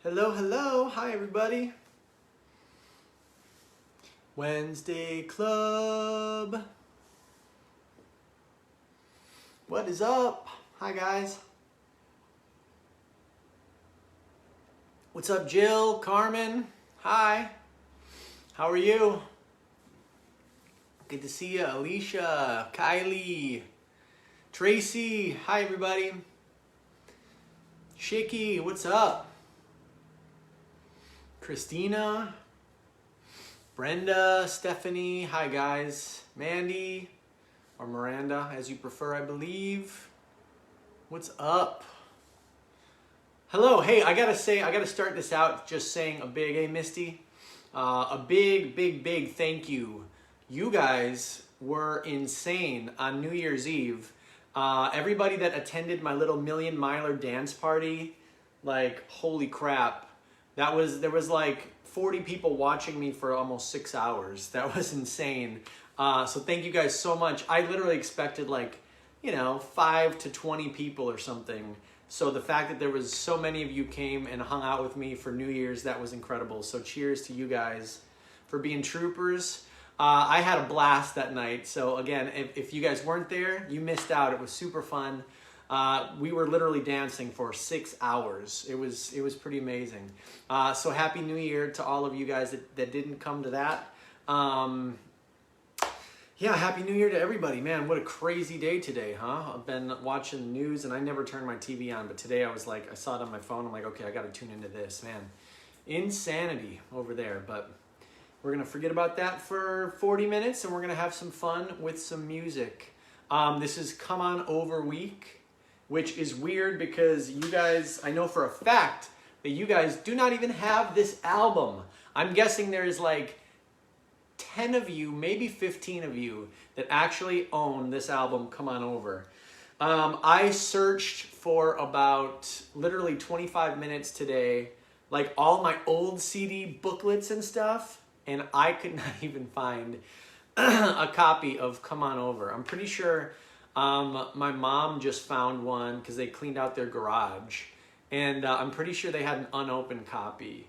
Hello, hello. Hi, everybody. Wednesday Club. What is up? Hi, guys. What's up, Jill, Carmen? Hi. How are you? Good to see you. Alicia, Kylie, Tracy. Hi, everybody. Shaky, what's up? Christina, Brenda, Stephanie. Hi, guys. Mandy, or Miranda, as you prefer, I believe. What's up? Hello. Hey, I gotta start this out just saying a big, hey, Misty, a big thank you. You guys were insane on New Year's Eve. Everybody that attended my little Million Miler dance party, like, holy crap. There was like 40 people watching me for almost 6 hours. That was insane. So thank you guys so much. I literally expected 5 to 20 people or something. So the fact that there was so many of you came and hung out with me for New Year's, that was incredible. So cheers to you guys for being troopers. I had a blast that night. So again, if you guys weren't there, you missed out. It was super fun. We were literally dancing for 6 hours. It was pretty amazing. So happy New Year to all of you guys that didn't come to that. Yeah, happy New Year to everybody. Man, what a crazy day today, huh? I've been watching the news and I never turn my TV on, but today I saw it on my phone. I'm like, okay, I got to tune into this, man. Insanity over there, but we're going to forget about that for 40 minutes and we're going to have some fun with some music. This is Come On Over Week, which is weird because you guys, I know for a fact that you guys do not even have this album. I'm guessing there's like 10 of you, maybe 15 of you that actually own this album, Come On Over. I searched for about literally 25 minutes today, like all my old CD booklets and stuff, and I could not even find a copy of Come On Over. I'm pretty sure my mom just found one because they cleaned out their garage, and I'm pretty sure they had an unopened copy.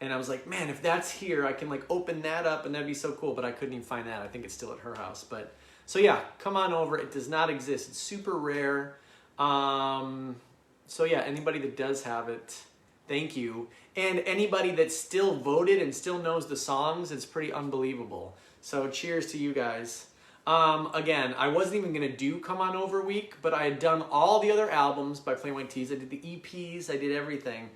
And I was like, man, if that's here, I can open that up and that'd be so cool, but I couldn't even find that. I think it's still at her house. But so yeah, Come On Over. It does not exist. It's super rare. So yeah, anybody that does have it, thank you. And anybody that still voted and still knows the songs, it's pretty unbelievable. So cheers to you guys. Again, I wasn't even going to do Come On Over Week, but I had done all the other albums by Plain White T's. I did the EPs, I did everything.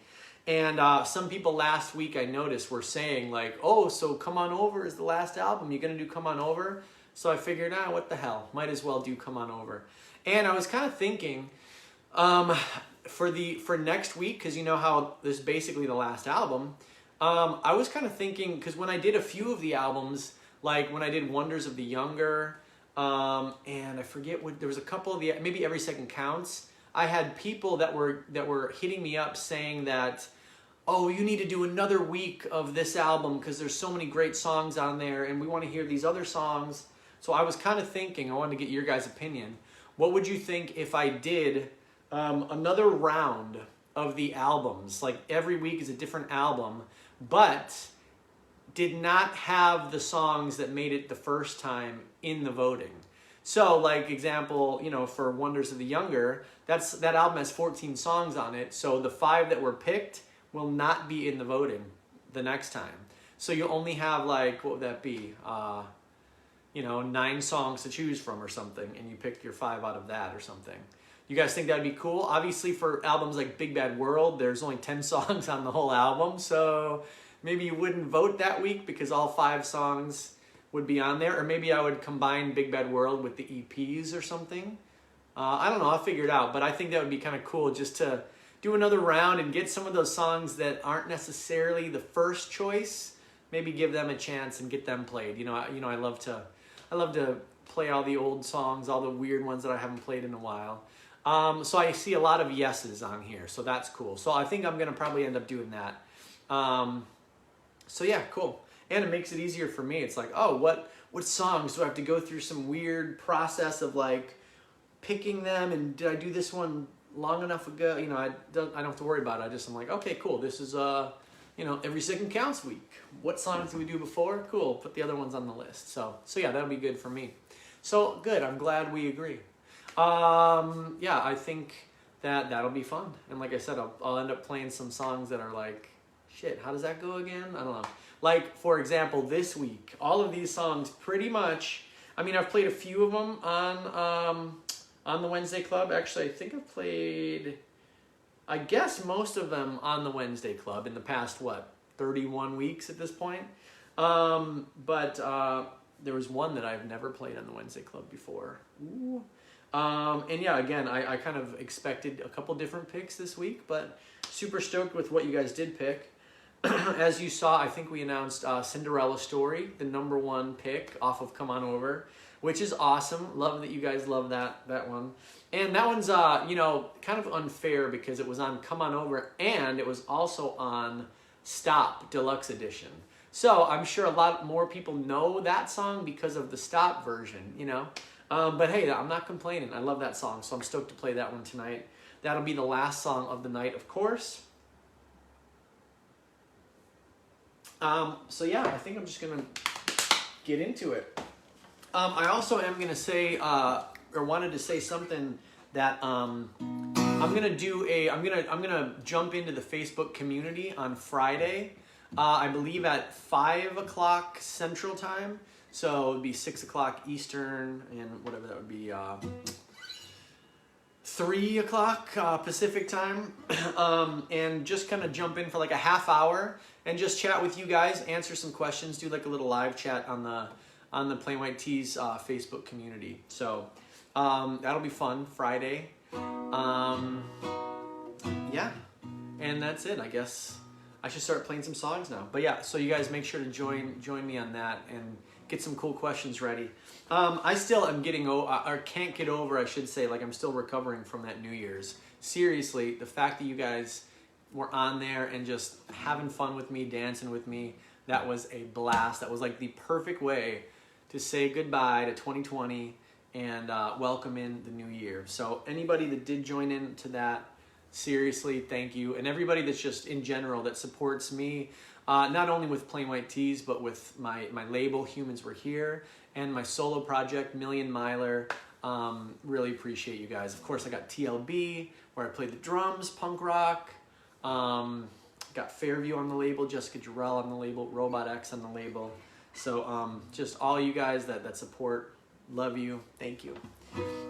And some people last week I noticed were saying like, oh, so Come On Over is the last album. You're going to do Come On Over? So I figured, what the hell? Might as well do Come On Over. And I was kind of thinking for next week, because you know how this is basically the last album, I was kind of thinking, because when I did a few of the albums, like when I did Wonders of the Younger, and I forget what, there was a couple of the, maybe Every Second Counts, I had people that were hitting me up saying that, oh, you need to do another week of this album because there's so many great songs on there and we want to hear these other songs. So I was kind of thinking, I wanted to get your guys' opinion. What would you think if I did another round of the albums? Like every week is a different album, but did not have the songs that made it the first time in the voting. So, like, example, for Wonders of the Younger, that album has 14 songs on it, so the 5 that were picked will not be in the voting the next time. So you only have, like, what would that be? 9 songs to choose from or something, and you pick your 5 out of that or something. You guys think that'd be cool? Obviously, for albums like Big Bad World, there's only 10 songs on the whole album, so maybe you wouldn't vote that week because all 5 songs would be on there, or maybe I would combine Big Bad World with the EPs or something. I don't know, I'll figure it out, but I think that would be kind of cool just to do another round and get some of those songs that aren't necessarily the first choice, maybe give them a chance and get them played. I love to play all the old songs, all the weird ones that I haven't played in a while. So I see a lot of yeses on here, so that's cool. So I think I'm gonna probably end up doing that. So yeah, cool. And it makes it easier for me. It's like, oh, what songs do I have to go through some weird process of like picking them, and did I do this one long enough ago, you know, I don't have to worry about it. I'm like, okay, cool. This is you know, every second counts week. What songs did we do before? Cool. Put the other ones on the list. So yeah, that'll be good for me. So good. I'm glad we agree. Yeah, I think that'll be fun. And like I said, I'll end up playing some songs that are like, shit, how does that go again? I don't know. Like, for example, this week, all of these songs pretty much, I mean, I've played a few of them on the Wednesday Club. Actually, I think I've played, I guess, most of them on the Wednesday Club in the past, 31 weeks at this point. But there was one that I've never played on the Wednesday Club before. Ooh. And yeah, again, I kind of expected a couple different picks this week, but super stoked with what you guys did pick. As you saw, I think we announced Cinderella Story, the #1 pick off of Come On Over, which is awesome. Love that you guys love that one. And that one's, you know, kind of unfair because it was on Come On Over and it was also on Stop Deluxe Edition. So I'm sure a lot more people know that song because of the Stop version, you know. But hey, I'm not complaining. I love that song, so I'm stoked to play that one tonight. That'll be the last song of the night, of course. So yeah, I think I'm just gonna get into it. I also am gonna say, or wanted to say something that I'm gonna jump into the Facebook community on Friday. I believe at 5 o'clock Central Time. So it would be 6 o'clock Eastern and whatever that would be, 3 o'clock Pacific Time. And just kind of jump in for like a half hour and just chat with you guys, answer some questions, do like a little live chat on the Plain White Tees Facebook community. So that'll be fun, Friday. Yeah, and that's it. I guess I should start playing some songs now. But yeah, so you guys make sure to join me on that and get some cool questions ready. I still am can't get over, I should say, like I'm still recovering from that New Year's. Seriously, the fact that you guys were on there and just having fun with me, dancing with me, that was a blast. That was like the perfect way to say goodbye to 2020 and welcome in the new year. So anybody that did join in to that, seriously, thank you. And everybody that's just in general that supports me, not only with Plain White Tees, but with my label, Humans Were Here, and my solo project, Million Miler. Really appreciate you guys. Of course, I got TLB, where I play the drums, punk rock. Got Fairview on the label, Jessica Jarrell on the label, Robot X on the label. So just all you guys that support, love you, thank you.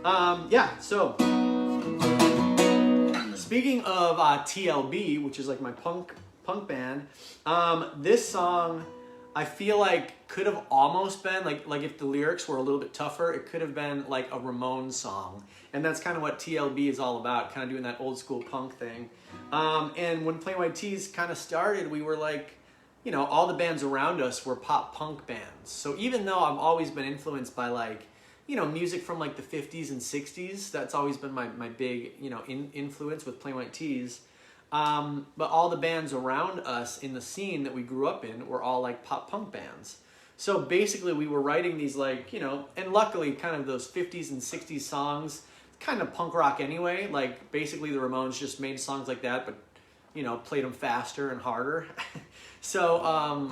Yeah, so speaking of TLB, which is like my punk band, this song I feel like could have almost been like if the lyrics were a little bit tougher, it could have been like a Ramones song. And that's kind of what TLB is all about, kind of doing that old school punk thing. And when Plain White Tees kind of started, we were like, you know, all the bands around us were pop punk bands. So even though I've always been influenced by like, you know, music from like the 50s and 60s, that's always been my big, you know, influence with Plain White Tees. But all the bands around us in the scene that we grew up in were all like pop punk bands. So basically we were writing these like, you know, and luckily kind of those 50s and 60s songs, kind of punk rock anyway. Like basically the Ramones just made songs like that, but, you know, played them faster and harder. So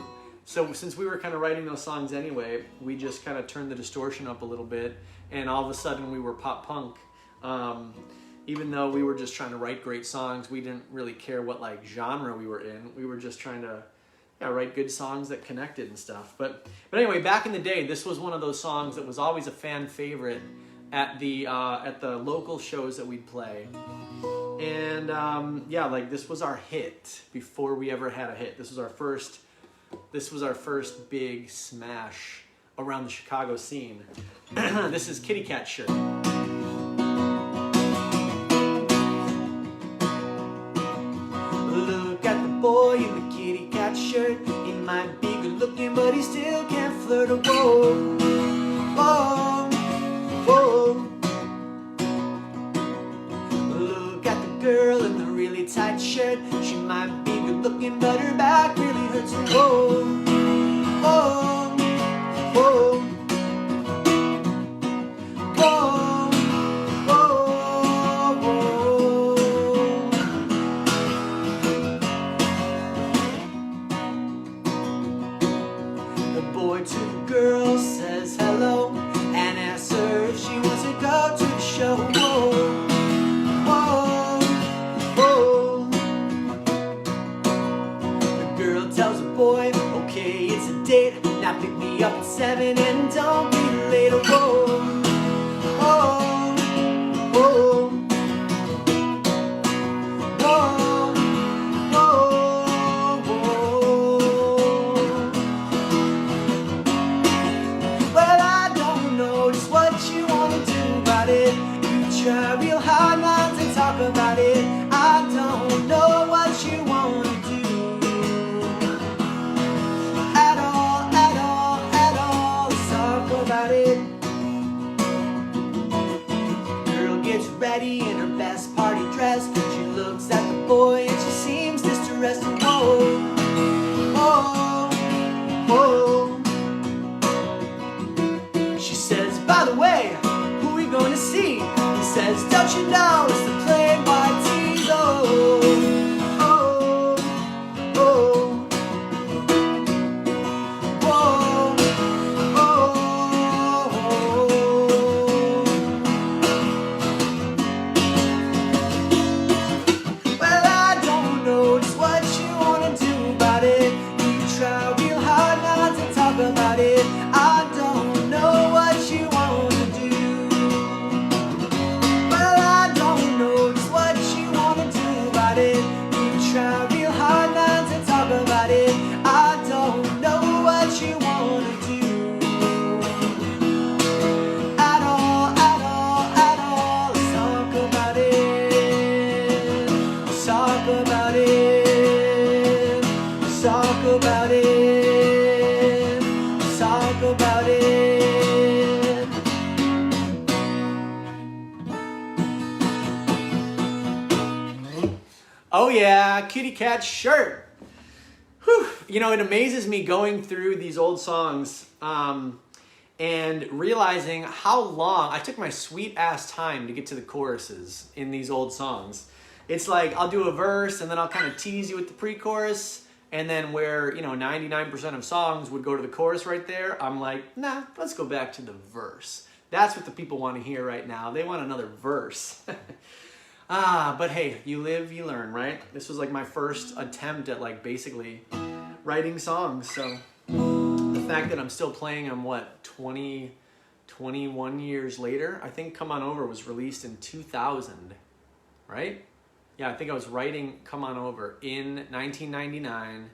since we were kind of writing those songs anyway, we just kind of turned the distortion up a little bit, and all of a sudden we were pop punk. Even though we were just trying to write great songs, we didn't really care what like genre we were in. We were just trying to write good songs that connected and stuff. But anyway, back in the day, this was one of those songs that was always a fan favorite at the local shows that we'd play. And yeah, like this was our hit before we ever had a hit. This was our first big smash around the Chicago scene. This is Kitty Cat Shirt. Look at the boy in the kitty cat shirt. He might be good looking, but he still can't flirt. Whoa, whoa, whoa. Look at the girl in the really tight shirt. She might be good looking, but her back really hurts. Whoa, whoa, whoa, whoa, whoa, whoa. hard not to talk about it. I don't know what you want to do. At all, at all, at all. Let's talk about it. Girl gets ready in her best party dress. She looks at the boy and she seems distressed. Oh, oh, oh. She says, by the way, who are we going to see? He says, don't you know it's the Plain White T's? Oh, oh, oh, oh, oh, oh. Well, I don't know just what you want to do about it. You try real hard not to talk about it. I don't know what you want to do. Well, I don't know just what you want to do about it. You try real hard not to talk about it. I don't know what you want to do. At all, at all, at all. Let's talk about it. Let's talk about it. Let's talk about it. Let's talk about it. Oh yeah, kitty cat shirt. Whew. You know, it amazes me going through these old songs and realizing how long I took my sweet ass time to get to the choruses in these old songs. It's like I'll do a verse and then I'll kind of tease you with the pre-chorus, and then where, you know, 99% of songs would go to the chorus right there, I'm like, nah, let's go back to the verse. That's what the people want to hear right now. They want another verse. But hey, you live, you learn, right? This was like my first attempt at like basically writing songs. So the fact that I'm still playing them, what, 21 years later? I think Come On Over was released in 2000, right? Yeah, I think I was writing Come On Over in 1999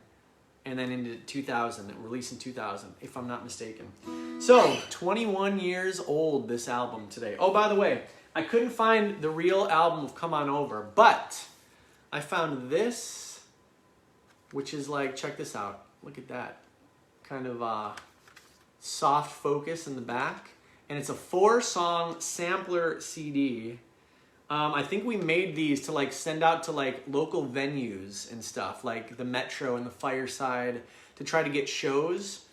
and then into 2000, released in 2000, if I'm not mistaken. So 21 years old, this album today. Oh, by the way, I couldn't find the real album of Come On Over, but I found this, which is like, check this out. Look at that. Kind of soft focus in the back. And it's a 4-song sampler CD. I think we made these to like send out to like local venues and stuff, like the Metro and the Fireside, to try to get shows.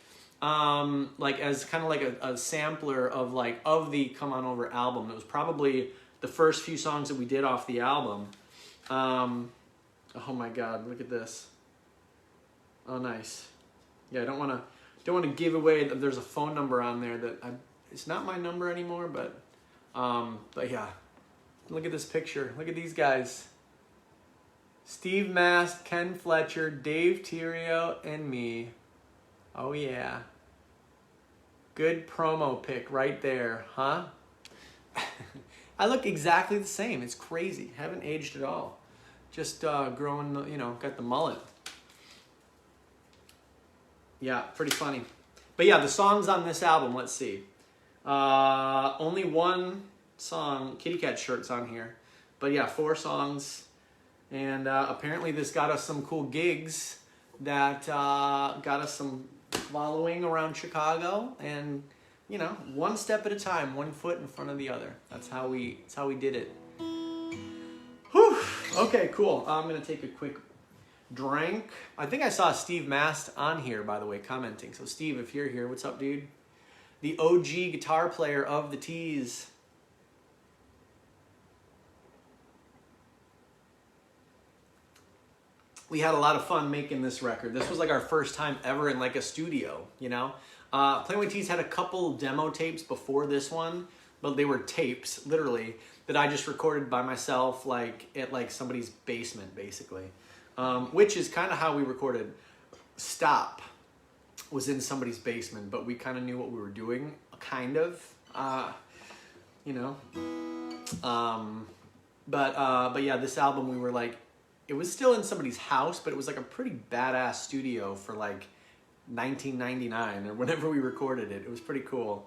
Like as kind of like a sampler of like of the Come On Over album. It was probably the first few songs that we did off the album. Oh my God, look at this. Oh, nice. Yeah, I don't want to give away that there's a phone number on there that it's not my number anymore, but yeah, look at this picture. Look at these guys. Steve Mast, Ken Fletcher, Dave Terrio, and me. Oh yeah. Good promo pic right there, huh? I look exactly the same. It's crazy. Haven't aged at all. Just growing, you know, got the mullet. Yeah, pretty funny. But yeah, the songs on this album, let's see. Only one song, Kitty Cat Shirt's on here. But yeah, 4 songs. And apparently this got us some cool gigs that got us some following around Chicago, and you know, one step at a time, one foot in front of the other. That's how we did it. Whew. Okay, cool. I'm gonna take a quick drink. I think I saw Steve Mast on here, by the way, commenting. So Steve, if you're here, what's up, dude? The OG guitar player of the Tees. We had a lot of fun making this record. This was like our first time ever in like a studio, you know? Plain White T's had a couple demo tapes before this one, but they were tapes, literally, that I just recorded by myself, like at like somebody's basement, basically. Which is kind of how we recorded Stop, was in somebody's basement, but we kind of knew what we were doing, kind of, you know? But yeah, this album we were like, it was still in somebody's house, but it was like a pretty badass studio for like 1999 or whenever we recorded it. It was pretty cool.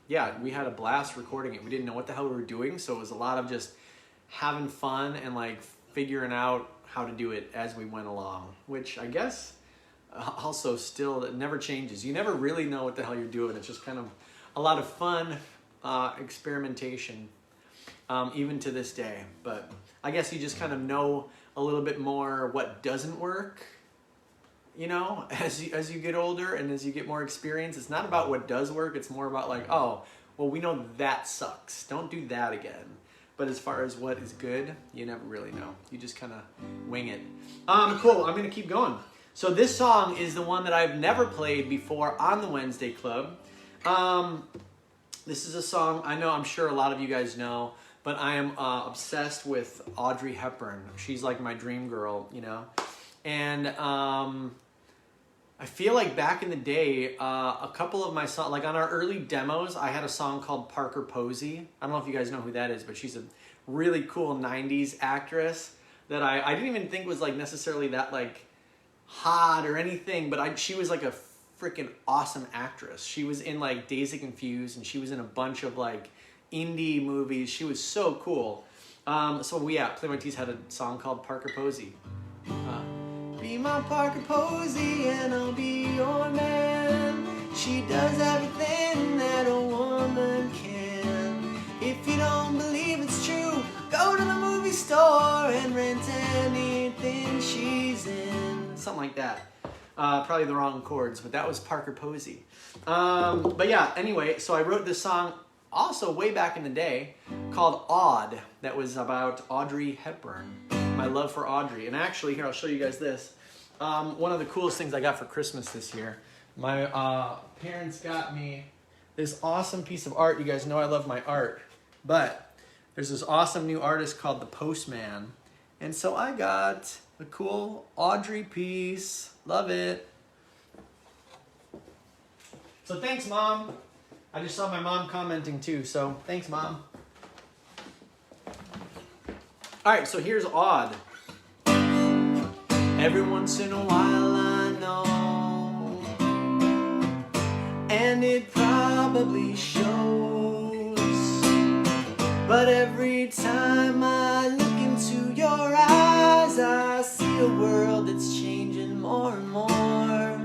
yeah, we had a blast recording it. We didn't know what the hell we were doing, so it was a lot of just having fun and like figuring out how to do it as we went along, which I guess also still, it never changes. You never really know what the hell you're doing. It's just kind of a lot of fun experimentation, even to this day. But I guess you just kind of know a little bit more what doesn't work, you know, as you get older and as you get more experience. It's not about what does work. It's more about like, oh, well, we know that sucks. Don't do that again. But as far as what is good, you never really know. You just kind of wing it. Cool, I'm going to keep going. So this song is the one that I've never played before on the Wednesday Club. This is a song I know, I'm sure a lot of you guys know, but I am obsessed with Audrey Hepburn. She's like my dream girl, you know. And I feel like back in the day, a couple of my songs, like on our early demos, I had a song called Parker Posey. I don't know if you guys know who that is, but she's a really cool 90s actress that I didn't even think was like necessarily that like hot or anything, but she was like a freaking awesome actress. She was in like Dazed and Confused, and she was in a bunch of like indie movies. She was so cool. So yeah, Play My Tees had a song called Parker Posey. Be my Parker Posey and I'll be your man. She does everything that a woman can. If you don't believe it's true, go to the movie store and rent anything she's in. Something like that. Probably the wrong chords, but that was Parker Posey. But yeah, anyway, so I wrote this song also way back in the day called Odd, that was about Audrey Hepburn. My love for Audrey. And actually, here, I'll show you guys this. One of the coolest things I got for Christmas this year. My parents got me this awesome piece of art. You guys know I love my art. But there's this awesome new artist called The Postman. And so I got a cool Audrey piece. Love it. So thanks, Mom. I just saw my mom commenting too, so thanks, Mom. All right, so here's Odd. Every once in a while I know, and it probably shows, but every time I look into your eyes, I see a world that's changing more and more.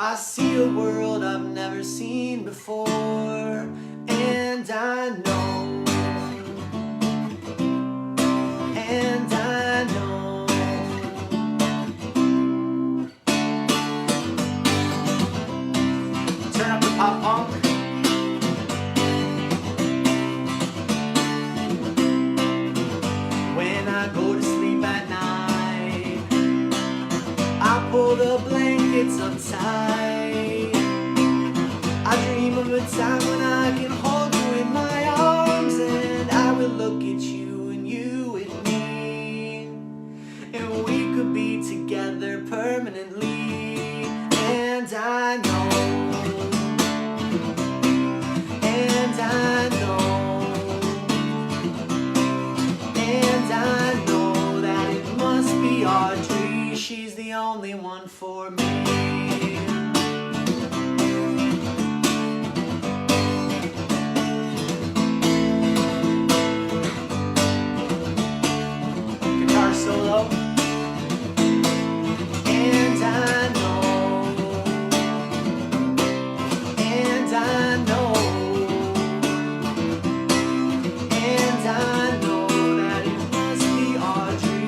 I see a world I've never seen before, and I know, and I know. Turn up the pop punk. When I go to sleep at night, I pull the blankets up tight. I dream of a time when I can hold you in my arms, and I will look at you and you at me, and we could be together permanently. And I know, and I know, and I know that it must be Audrey. She's the only one for me. Solo. And I know, and I know, and I know that it must be Audrey.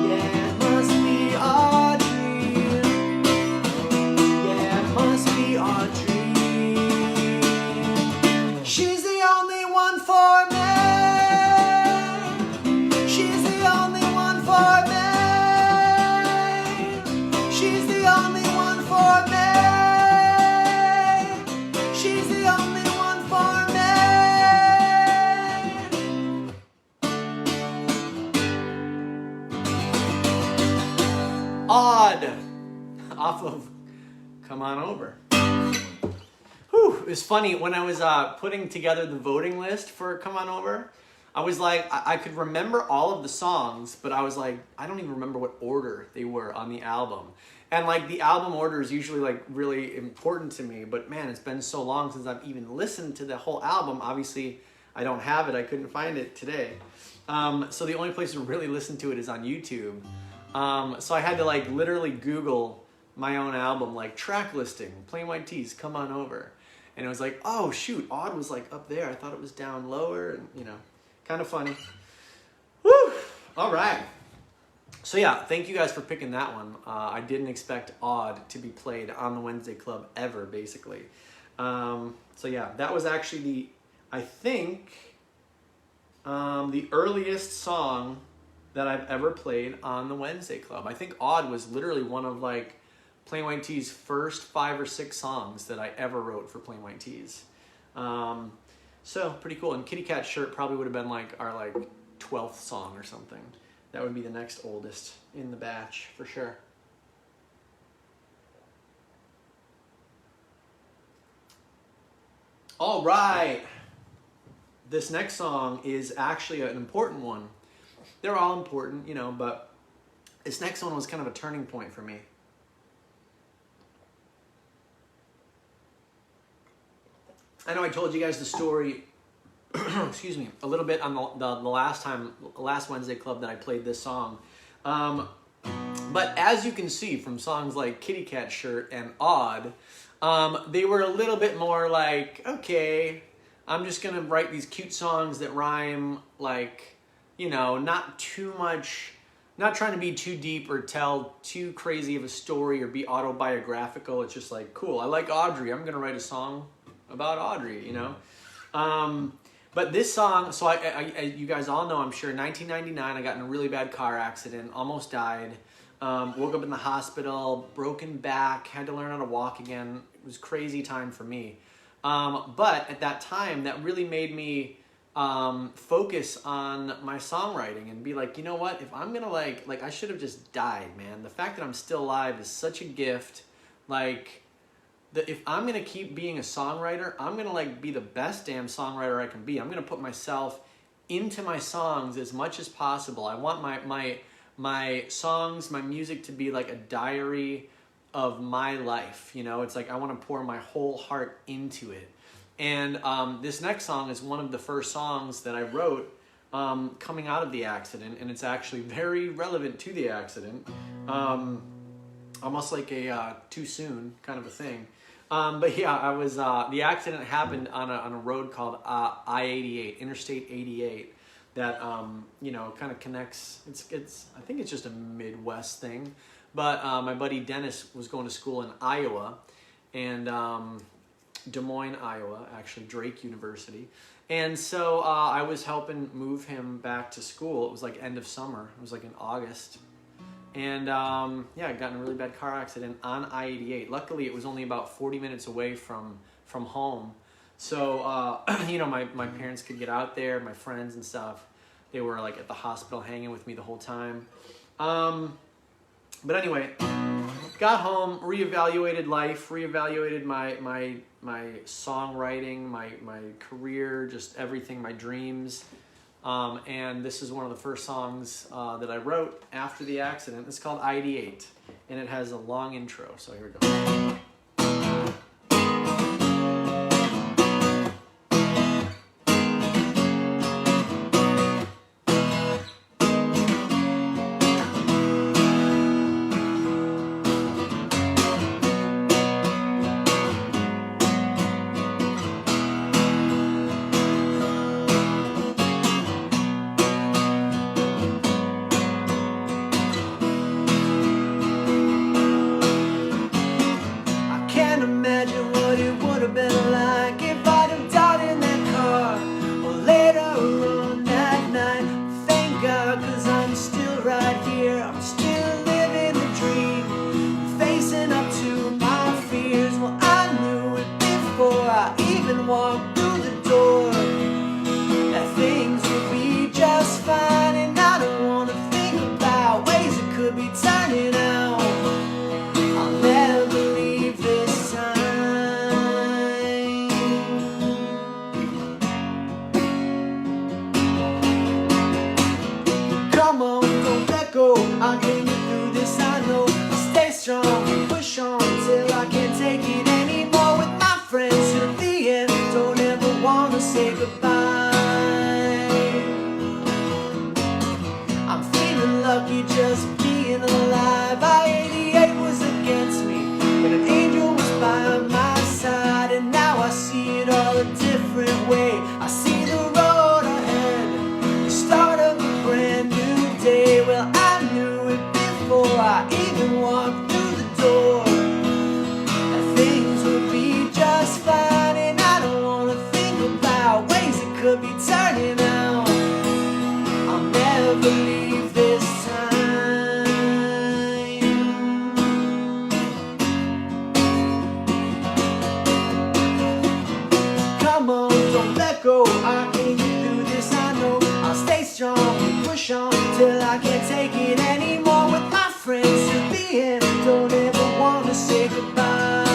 Yeah, it must be Audrey. Yeah, it must be Audrey. She's the only one for me. Odd, off of Come On Over. Whew, it was funny when I was putting together the voting list for Come On Over. I was like, I could remember all of the songs, but I was like, I don't even remember what order they were on the album. And like the album order is usually like really important to me, but man, it's been so long since I've even listened to the whole album. Obviously, I don't have it. I couldn't find it today. So the only place to really listen to it is on YouTube. So I had to like literally Google my own album, like track listing, Plain White T's, Come On Over. And it was like, oh shoot, Odd was like up there. I thought it was down lower, and you know, kind of funny. Woo! All right. So yeah, thank you guys for picking that one. I didn't expect Odd to be played on the Wednesday Club ever, basically. So yeah, that was actually I think, the earliest song that I've ever played on the Wednesday Club. I think Odd was literally one of like Plain White T's first 5 or 6 songs that I ever wrote for Plain White T's. So pretty cool. And Kitty Cat Shirt probably would have been like our like 12th song or something. That would be the next oldest in the batch for sure. All right. This next song is actually an important one. They're all important, you know, but this next one was kind of a turning point for me. I know I told you guys the story, excuse me, a little bit on the last Wednesday Club that I played this song. But as you can see from songs like Kitty Cat Shirt and Odd, they were a little bit more like, okay, I'm just going to write these cute songs that rhyme, like, you know, not too much, not trying to be too deep or tell too crazy of a story or be autobiographical. It's just like, cool, I like Audrey. I'm going to write a song about Audrey, you know? But this song, so you guys all know, I'm sure, 1999, I got in a really bad car accident, almost died, woke up in the hospital, broken back, had to learn how to walk again. It was a crazy time for me. But at that time, that really made me focus on my songwriting and be like, you know what, if I'm gonna like I should have just died, man. The fact that I'm still alive is such a gift. Like, if I'm gonna keep being a songwriter, I'm gonna like be the best damn songwriter I can be. I'm gonna put myself into my songs as much as possible. I want my songs, my music to be like a diary of my life. You know, it's like I want to pour my whole heart into it. And this next song is one of the first songs that I wrote coming out of the accident, and it's actually very relevant to the accident. Almost like a too soon kind of a thing. But yeah, I was the accident happened on a road called I-88, Interstate 88, that you know, kind of connects. It's I think it's just a Midwest thing. But my buddy Dennis was going to school in Iowa, and Des Moines, Iowa, actually Drake University. And so I was helping move him back to school. It was like end of summer. It was like in August. And yeah, I got in a really bad car accident on I-88. Luckily, it was only about 40 minutes away from home. So, you know, my parents could get out there, my friends and stuff. They were like at the hospital hanging with me the whole time. But anyway, got home, reevaluated life, reevaluated my songwriting, my career, just everything, my dreams. And this is one of the first songs that I wrote after the accident. It's called ID8, and it has a long intro, so here we go. wanna say goodbye. I'm feeling lucky just being alive. I-88 was against me, but an angel was by my side. And now I see it all a different way. I see the road ahead, the start of a brand new day. Well, I knew it before I even walked through the door, that things would be just fine. And I don't wanna think about ways it could be turning out. I'll never leave this time. Come on, don't let go, I can get through this, I know. I'll stay strong and push on till I can't take it anymore. With my friends to the end, don't ever wanna say goodbye.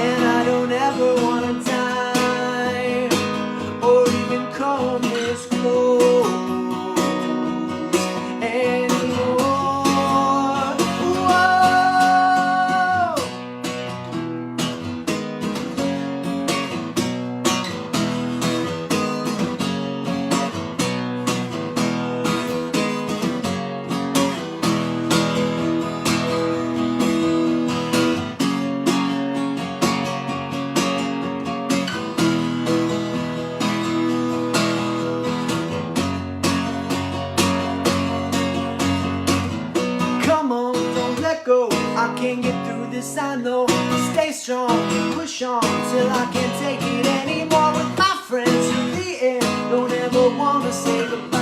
And I don't ever wanna die, or even come this close anymore. Whoa. Come on, don't let go, I can't get through this, I know. Stay strong and push on till I can't take it anymore. With my friends to the end, don't ever wanna say goodbye.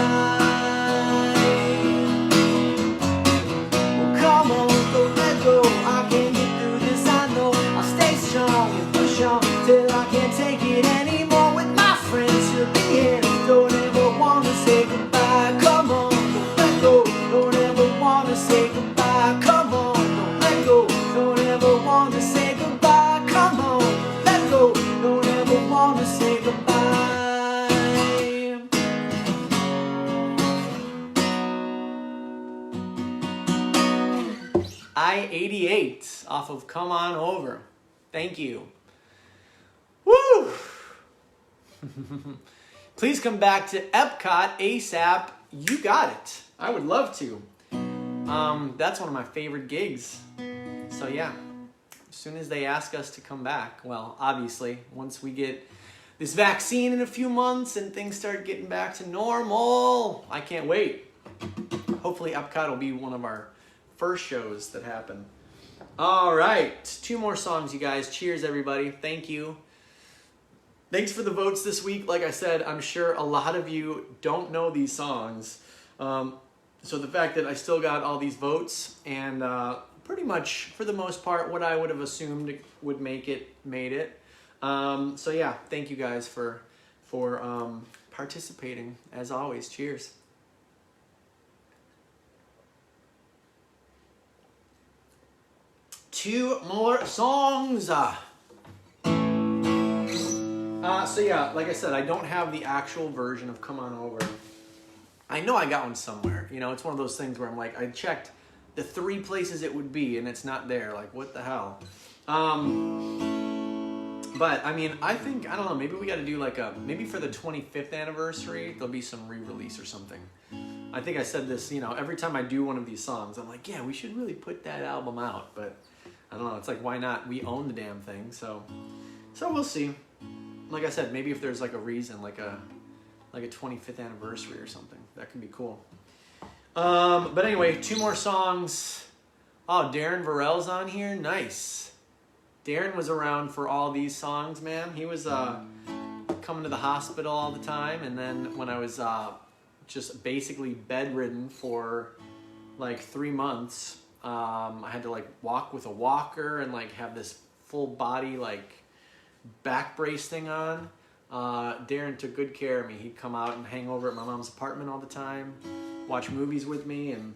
Well, come on, don't let go, I can't get through this, I know. I'll stay strong and push on till I can't take it anymore. With my friends to the end, don't ever wanna say goodbye. Come on, don't let go, don't ever wanna say goodbye. Come on, don't let go, don't ever wanna say goodbye. Come on, don't let go, don't ever wanna say goodbye. I-88 off of Come On Over. Thank you. Woo! Please come back to Epcot ASAP. You got it. I would love to. That's one of my favorite gigs. So yeah, as soon as they ask us to come back, well, obviously, once we get this vaccine in a few months and things start getting back to normal, I can't wait. Hopefully Epcot will be one of our first shows that happen. All right, 2 more songs, you guys. Cheers, everybody. Thank you. Thanks for the votes this week. Like I said, I'm sure a lot of you don't know these songs. So the fact that I still got all these votes and pretty much, for the most part, what I would have assumed would make it, made it. So yeah, thank you guys for participating. As always, cheers. Two more songs. So yeah, like I said, I don't have the actual version of Come On Over. I know I got one somewhere. You know, it's one of those things where I'm like, I checked the 3 places it would be and it's not there. Like, what the hell? But I mean, I think, I don't know, maybe we got to do like maybe for the 25th anniversary, there'll be some re-release or something. I think I said this, you know, every time I do one of these songs, I'm like, yeah, we should really put that album out. But I don't know, it's like, why not? We own the damn thing. So we'll see. Like I said, maybe if there's like a reason, like a 25th anniversary or something, that could be cool. But anyway, 2 more songs. Oh, Darren Varell's on here. Nice. Darren was around for all these songs, man. He was coming to the hospital all the time, and then when I was just basically bedridden for like 3 months, I had to like walk with a walker and like have this full body like back brace thing on. Darren took good care of me. He'd come out and hang over at my mom's apartment all the time, watch movies with me, and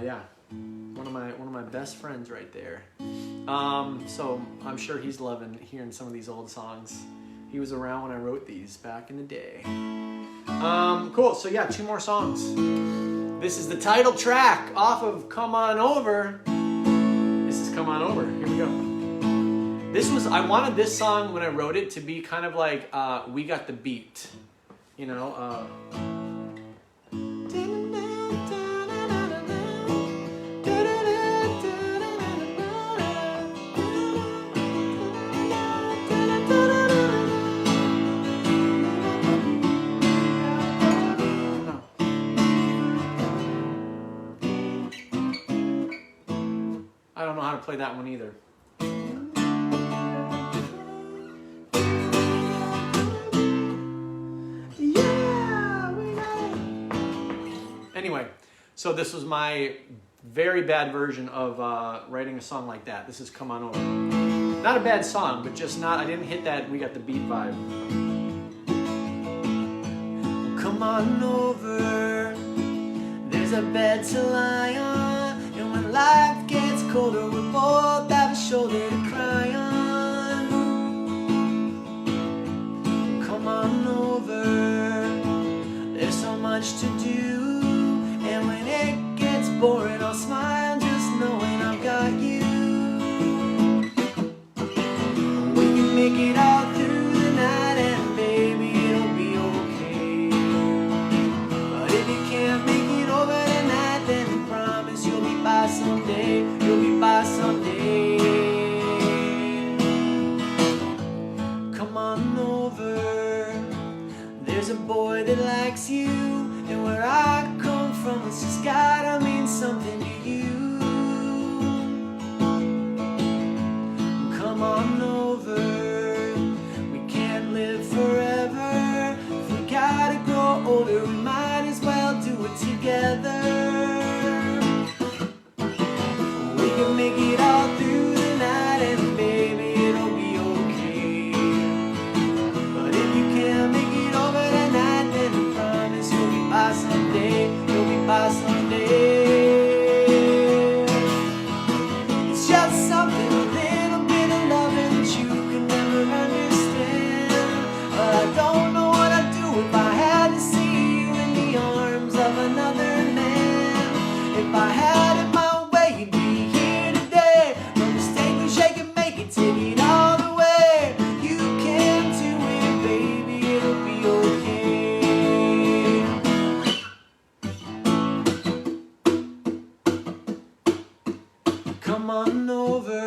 yeah, one of my best friends right there. So I'm sure he's loving hearing some of these old songs. He was around when I wrote these back in the day. Cool. So yeah, 2 more songs. This is the title track off of Come On Over. This is Come On Over. Here we go. I wanted this song when I wrote it to be kind of like We Got the Beat, you know. I don't know how to play that one either. Anyway, so this was my very bad version of writing a song like that. This is Come On Over. Not a bad song, but just not, I didn't hit that We Got the Beat vibe. Come on over, there's a bed to lie on, and when life gets colder, we both have a shoulder to cry on. Come on over, there's so much to do, and when it gets boring, I'll smile just knowing I've got you. We can make it all through the night, and baby, it'll be okay. But if you can't make it over tonight, then I promise you'll be by someday. You'll be by someday. Come on over, there's a boy that likes you, and where I come from, it's just gotta mean something to you. Come on over, we can't live forever. If we gotta grow older, we might as well do it together. We can make it all through the night, and baby, it'll be okay. But if you can't make it over tonight, then I promise you'll be by someday. You'll be by someday. It's just something, a little bit of loving that you can never understand. But I don't know what I'd do if I had to see you in the arms of another man. If I had it my way, you'd be here today. No mistake, wish I could make it, take it all the way. You can do it, baby, it'll be okay. Come on over,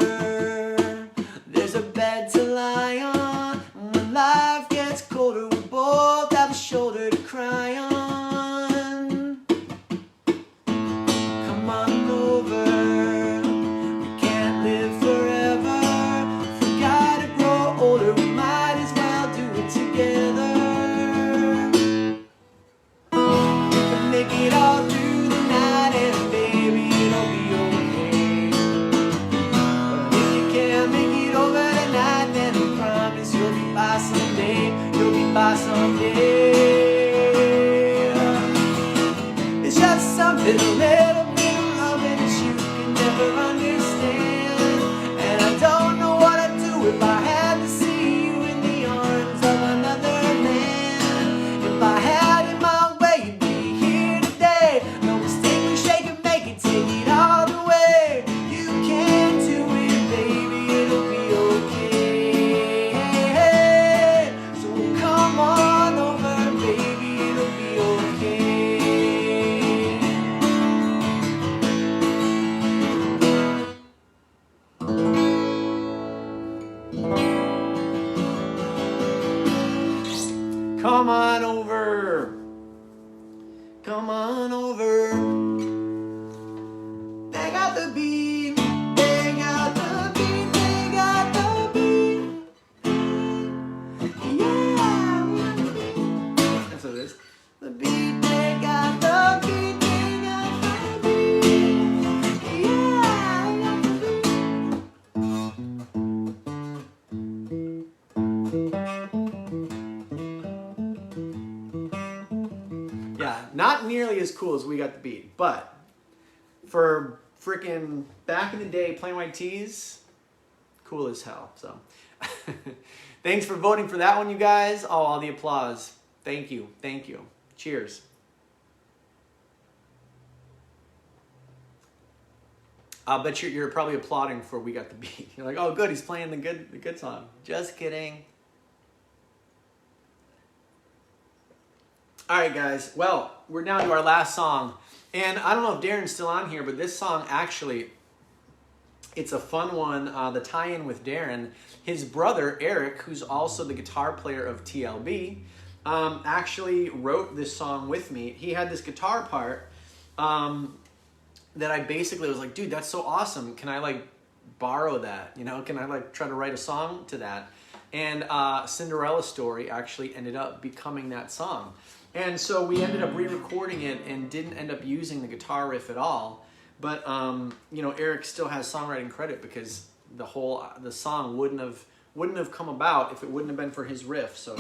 there's a bed to lie on, and when life gets colder, we both have a shoulder to cry on. Come on over, we can't live forever. If we gotta grow older, we might as well do it together. We can make it all through the night, and baby, it'll be okay. But if you can't make it over tonight, then I promise you'll be by someday. You'll be by someday. It's just something, a little bit of loving that you can never understand. And I don't know what I'd do if I had to see you in the arms of another man. If I had it my way, you'd be here today. No mistake, we shake and make it, take it all the way. You can do it, baby, it'll be okay. So come on over, baby, it'll be okay. Come on over. Come on over. They got the beat. They got the beat. They got the beat. Yeah. That's what it is. The beat. They got the beat. They got the beat. Yeah. Yeah, not nearly as cool as We Got the Beat, but for freaking back in the day playing white tees, cool as hell. So thanks for voting for that one, you guys. Oh, all the applause. Thank you. Thank you. Cheers. I'll bet you're probably applauding for We Got the Beat. You're like, oh, good, he's playing the good song. Just kidding. All right, guys. Well, we're down to our last song. And I don't know if Darren's still on here, but this song actually, it's a fun one. The tie-in with Darren, his brother, Eric, who's also the guitar player of TLB, actually wrote this song with me. He had this guitar part that I basically was like, dude, that's so awesome. Can I like borrow that? You know, can I like try to write a song to that? And Cinderella Story actually ended up becoming that song. And so we ended up re-recording it and didn't end up using the guitar riff at all. But you know, Eric still has songwriting credit because the song wouldn't have come about if it wouldn't have been for his riff. So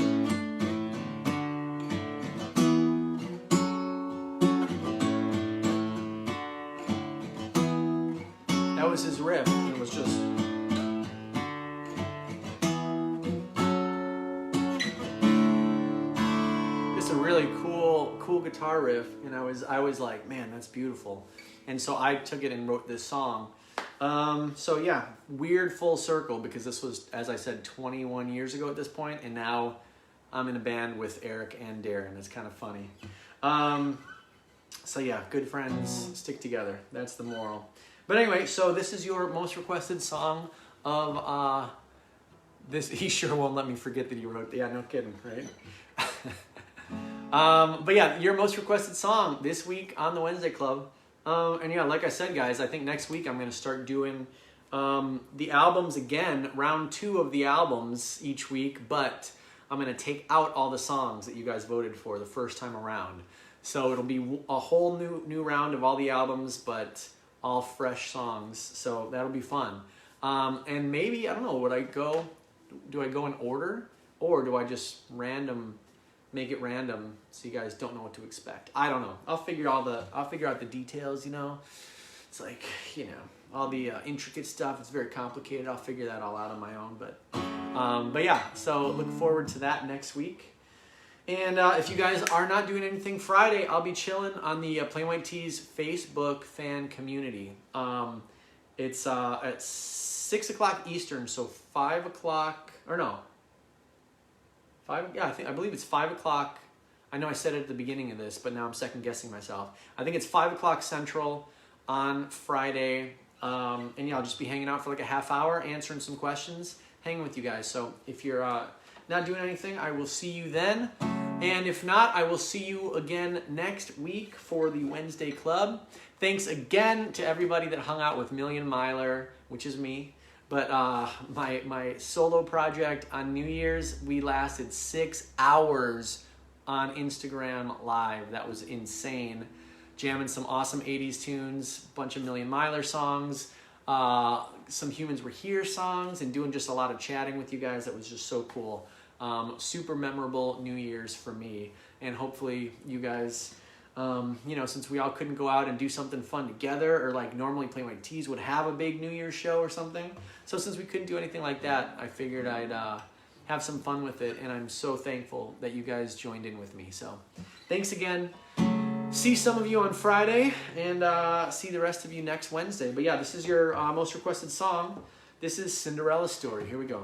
that was his riff. And it was just a really cool guitar riff, and I was like, man, that's beautiful. And so I took it and wrote this song. So yeah, weird full circle, because this was, as I said, 21 years ago at this point, and now I'm in a band with Eric and Darren. It's kind of funny. So yeah, good friends stick together. That's the moral. But anyway, so this is your most requested song of this. He sure won't let me forget that he wrote. Yeah, no kidding, right? But yeah, your most requested song this week on the Wednesday Club. And yeah, like I said, guys, I think next week I'm going to start doing the albums again, round 2 of the albums each week, but I'm going to take out all the songs that you guys voted for the first time around. So it'll be a whole new round of all the albums, but all fresh songs. So that'll be fun. And maybe, I don't know, do I go in order, or do I just make it random so you guys don't know what to expect? I don't know. I'll figure out the details, you know. It's like, you know, all the intricate stuff. It's very complicated. I'll figure that all out on my own. But yeah, so look forward to that next week. And if you guys are not doing anything Friday, I'll be chilling on the Plain White Tees Facebook fan community. It's at 6 o'clock Eastern, so 5 o'clock, or no, 5, yeah, I believe it's 5 o'clock. I know I said it at the beginning of this, but now I'm second guessing myself. I think it's 5 o'clock Central on Friday. And yeah, I'll just be hanging out for like a half hour, answering some questions, hanging with you guys. So if you're not doing anything, I will see you then. And if not, I will see you again next week for the Wednesday Club. Thanks again to everybody that hung out with Million Miler, which is me. But my solo project on New Year's, we lasted 6 hours on Instagram Live. That was insane. Jamming some awesome 80s tunes, bunch of Million Miler songs, some Humans Were Here songs, and doing just a lot of chatting with you guys. That was just so cool. Super memorable New Year's for me. And hopefully you guys, you know, since we all couldn't go out and do something fun together, or like normally Plain White Tees would have a big New Year's show or something. So since we couldn't do anything like that, I figured I'd have some fun with it. And I'm so thankful that you guys joined in with me. So thanks again. See some of you on Friday, and see the rest of you next Wednesday. But yeah, this is your most requested song. This is Cinderella Story. Here we go.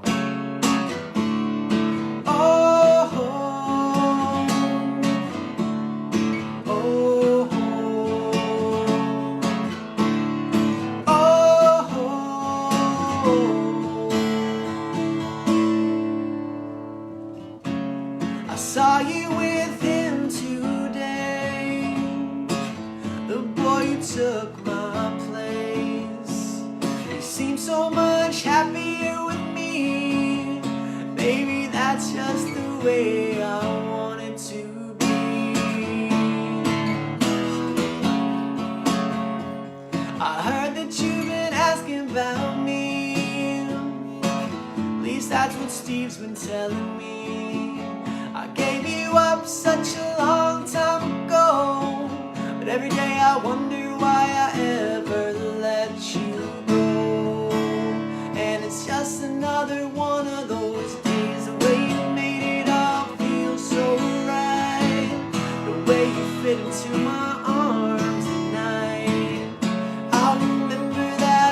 I saw you with him today, the boy who took my place. You seem so much happier with me, baby, that's just the way I want it to be. I heard that you've been asking about me, at least that's what Steve's been telling me. I gave you up such a long time ago, but every day I wonder why I ever let you go. And it's just another one of those days, the way you made it all feel so right, the way you fit into my arms at night. I remember that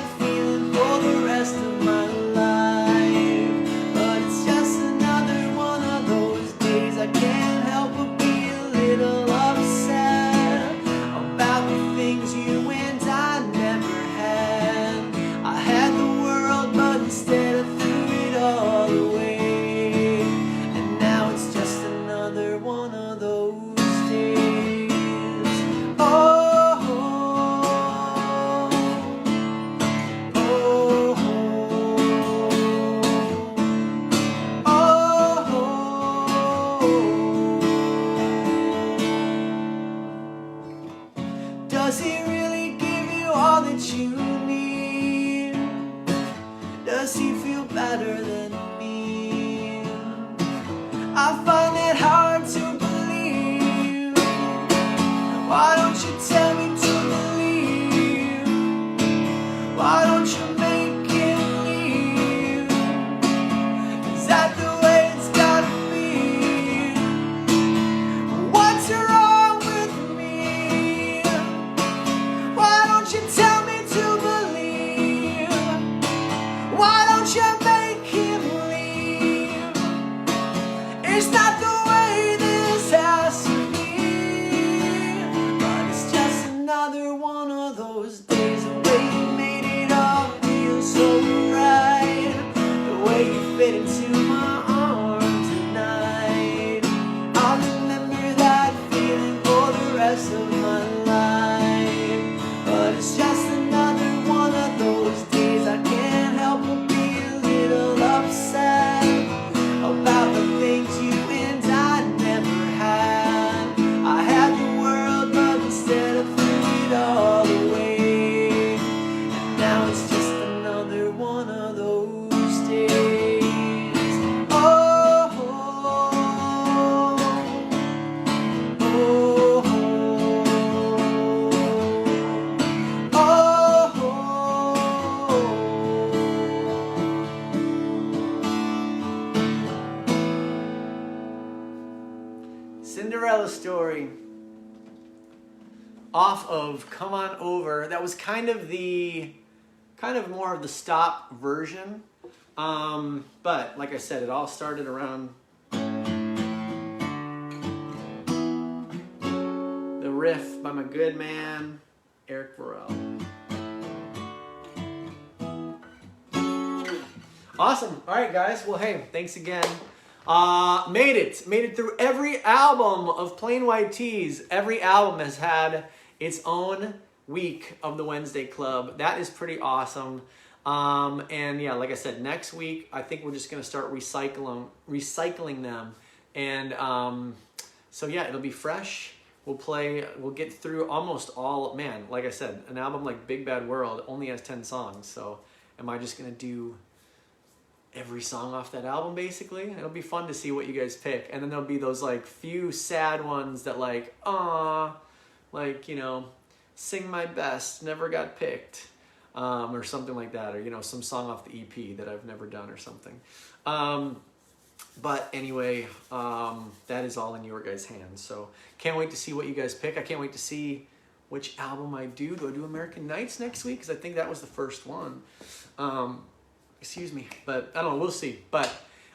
I find it hard to believe. Why don't you tell me to believe? Why don't you make him leave? Is that the way it's gotta be? What's wrong with me? Why don't you tell me to believe? Why don't you make him leave? It's not the way this has to be. But it's just another one of those days. The way you made it all feel so right, the way you fit into my arms tonight. I'll remember that feeling for the rest of my life. But it's just another one of those days. I can't help but be a little upset about the things you and I never had. I had the world, but instead I threw it all away. And now it's just another one of those days. Oh, oh, oh, oh, oh. Cinderella Story off of Come On Over. That was kind of more of the stop version. But like I said, it all started around the riff by my good man, Eric Burrell. Awesome. All right, guys. Well, hey, thanks again. Made it through every album of Plain White T's. Every album has had its own week of the Wednesday Club. That is pretty awesome. And yeah, like I said, next week I think we're just gonna start recycling them. And so yeah, it'll be fresh. We'll get through almost all. Man, like I said, an album like Big Bad World only has 10 songs. So am I just gonna do every song off that album basically? It'll be fun to see what you guys pick. And then there'll be those like few sad ones that like, like, you know, Sing My Best never got picked, or something like that, or, you know, some song off the EP that I've never done or something. But anyway, that is all in your guys' hands. So can't wait to see what you guys pick. I can't wait to see which album I do. Do I do American Nights next week? Because I think that was the first one. Excuse me, but I don't know, we'll see. But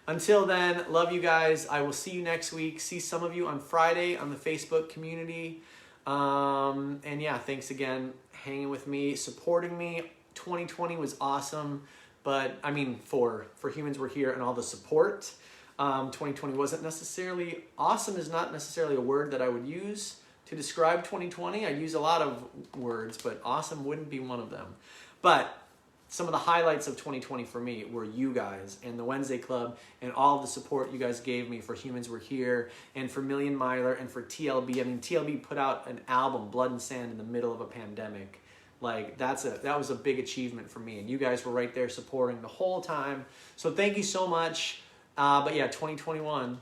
until then, love you guys. I will see you next week. See some of you on Friday on the Facebook community. And yeah, thanks again, hanging with me, supporting me. 2020 was awesome, but I mean, for Humans Were Here and all the support, 2020 wasn't necessarily, awesome is not necessarily a word that I would use to describe 2020. I use a lot of words, but awesome wouldn't be one of them. But some of the highlights of 2020 for me were you guys and the Wednesday Club and all of the support you guys gave me for Humans Were Here and for Million Miler and for TLB. I mean, TLB put out an album, Blood and Sand, in the middle of a pandemic. Like, that was a big achievement for me, and you guys were right there supporting the whole time. So thank you so much. But yeah, 2021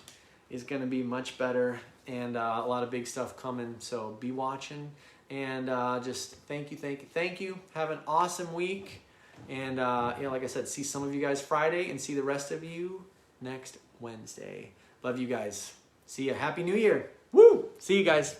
is going to be much better, and a lot of big stuff coming. So be watching, and just thank you. Have an awesome week. And yeah, like I said, see some of you guys Friday and see the rest of you next Wednesday. Love you guys. See ya. Happy New Year. Woo! See you guys.